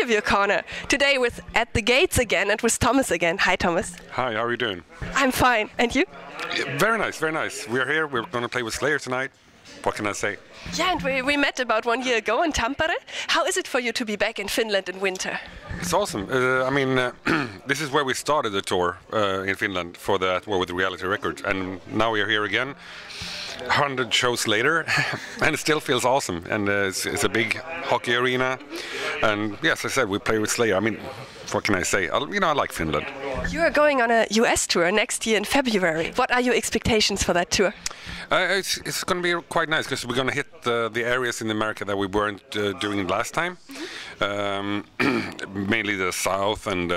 interview corner. Today with At the Gates again and with Thomas again. Hi, Thomas. Hi, how are you doing? I'm fine. And you? Yeah, very nice, very nice. We're here. We're going to play with Slayer tonight. What can I say? Yeah, and we met about 1 year ago in Tampere. How is it for you to be back in Finland in winter? It's awesome. This is where we started the tour in Finland for the tour with the Reality Records, and now we are here again, 100 shows later, and it still feels awesome. And it's a big hockey arena, and yes, as I said, we play with Slayer. I mean, what can I say? I like Finland. You are going on a US tour next year in February. What are your expectations for that tour? It's going to be quite nice because we're going to hit the areas in America that we weren't doing last time. Mainly the south and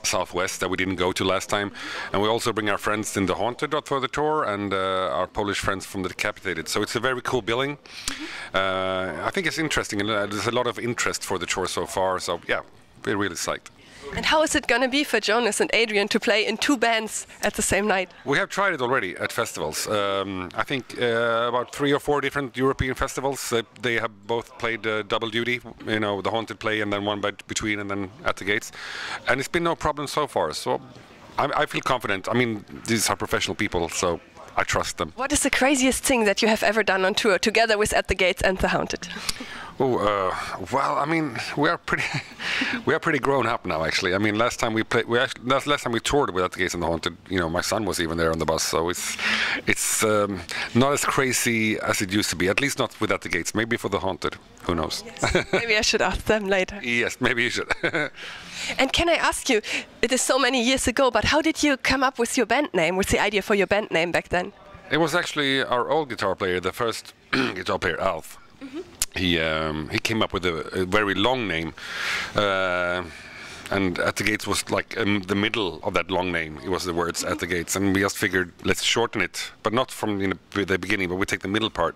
southwest that we didn't go to last time. And we also bring our friends in the Haunted for the tour and our Polish friends from the Decapitated. So it's a very cool billing. I think it's interesting, and there's a lot of interest for the tour so far. So yeah, we're really psyched. And how is it going to be for Jonas and Adrian to play in 2 bands at the same night? We have tried it already at festivals. I think about 3 or 4 different European festivals. They have both played double duty, the Haunted play and then one between and then At the Gates. And it's been no problem so far. So I feel confident. I mean, these are professional people, so I trust them. What is the craziest thing that you have ever done on tour together with At the Gates and the Haunted? Well, I mean, we are pretty grown up now. Actually, I mean, last time we toured with At the Gates and the Haunted. My son was even there on the bus, so it's not as crazy as it used to be. At least not with At the Gates. Maybe for the Haunted, who knows? Yes, maybe I should ask them later. Yes, maybe you should. And can I ask you? It is so many years ago, but how did you come up with your band name? What's the idea for your band name back then? It was actually our old guitar player, the first guitar player, Alf. He came up with a very long name, and At the Gates was like the middle of that long name. It was the words At the Gates, and we just figured let's shorten it, but not from the beginning, but we take the middle part.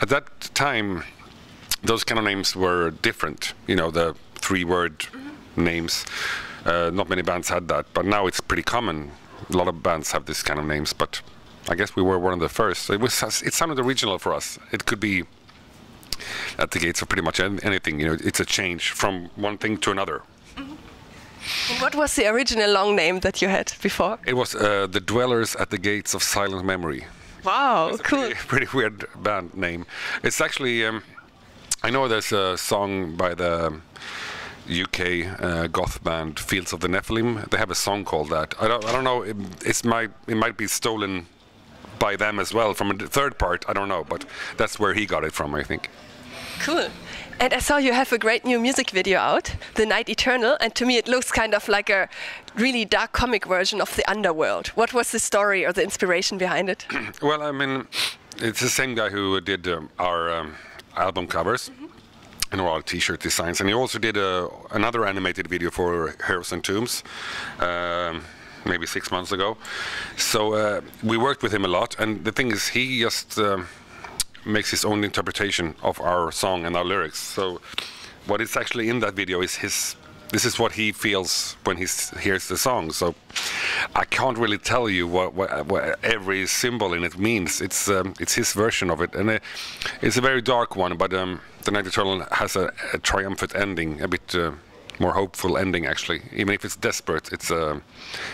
At that time, those kind of names were different. The 3-word names. Not many bands had that, but now it's pretty common. A lot of bands have this kind of names, but I guess we were one of the first. So it sounded original for us. It could be At the Gates or pretty much anything. It's a change from one thing to another. And what was the original long name that you had before? It was The Dwellers at the Gates of Silent Memory. Wow, That's cool. Pretty weird band name. It's actually, I know there's a song by the UK goth band Fields of the Nephilim. They have a song called that. I don't know. It might be stolen by them as well from a third part. I don't know, but that's where he got it from, I think. Cool. And I saw you have a great new music video out, The Night Elternal, and to me it looks kind of like a really dark comic version of the underworld. What was the story or the inspiration behind it? Well, I mean, it's the same guy who did our album covers and all our t-shirt designs, and he also did another animated video for Heroes and Tombs maybe 6 months ago. So we worked with him a lot, and the thing is, he just makes his own interpretation of our song and our lyrics. So what is actually in that video is this is what he feels when he hears the song. So I can't really tell you what every symbol in it means. It's his version of it, and it's a very dark one. But The Night Elternal has a triumphant ending, a bit more hopeful ending actually. Even if it's desperate, it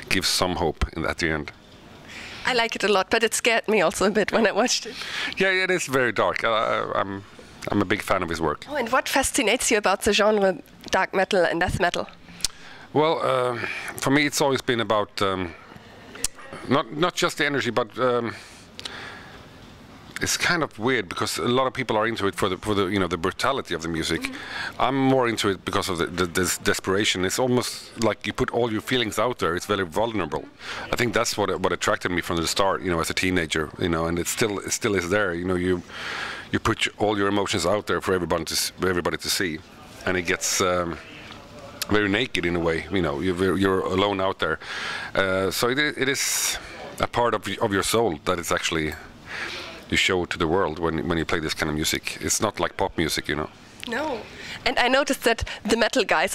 gives some hope at the end. I like it a lot, but it scared me also a bit when I watched it. Yeah, it is very dark. I'm a big fan of his work. Oh, and what fascinates you about the genre dark metal and death metal? Well, for me, it's always been about not just the energy, but it's kind of weird because a lot of people are into it for the brutality of the music. I'm more into it because of this desperation. It's almost like you put all your feelings out there. It's very vulnerable. I think that's what attracted me from the start. As a teenager. And it still is there. You put all your emotions out there for everybody to see, and it gets very naked in a way. You're alone out there. So it is a part of your soul that it's actually. You show to the world when you play this kind of music. It's not like pop music, No. And I noticed that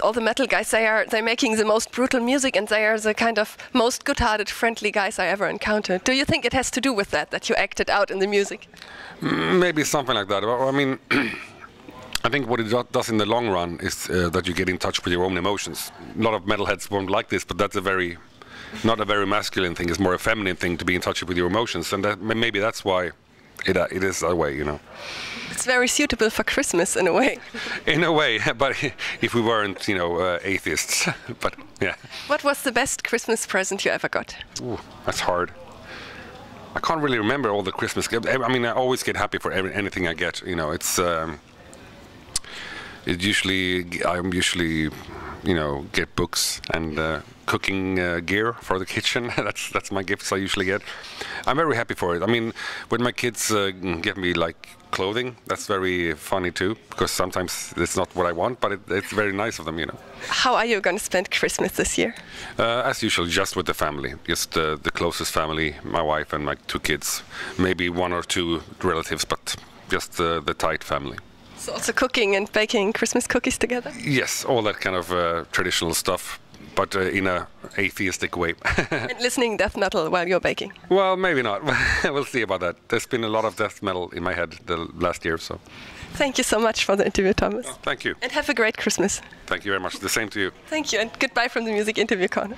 all the metal guys, they're making the most brutal music, and they are the kind of most good-hearted, friendly guys I ever encountered. Do you think it has to do with that you act it out in the music? Maybe something like that. I mean, I think what it does in the long run is that you get in touch with your own emotions. A lot of metalheads won't like this, but that's not a very masculine thing. It's more a feminine thing to be in touch with your emotions, and maybe that's why it is that way, you know. It's very suitable for Christmas in a way. In a way, but if we weren't, you know, atheists. But yeah. What was the best Christmas present you ever got? Ooh, that's hard. I can't really remember all the Christmas gifts. I mean, I always get happy for anything I get. You know, I'm usually, you know, get books and cooking gear for the kitchen. That's my gifts I usually get. I'm very happy for it. I mean, when my kids get me like clothing, that's very funny too, because sometimes it's not what I want, but it's very nice of them, you know. How are you going to spend Christmas this year? As usual, just with the family, just the closest family, my wife and my 2 kids, maybe 1 or 2 relatives, but just the tight family. So also cooking and baking Christmas cookies together? Yes, all that kind of traditional stuff, but in a atheistic way. And listening death metal while you're baking? Well, maybe not. We'll see about that. There's been a lot of death metal in my head the last year, so. Thank you so much for the interview, Thomas. Oh, thank you. And have a great Christmas. Thank you very much. The same to you. Thank you, and goodbye from the Music Interview Corner.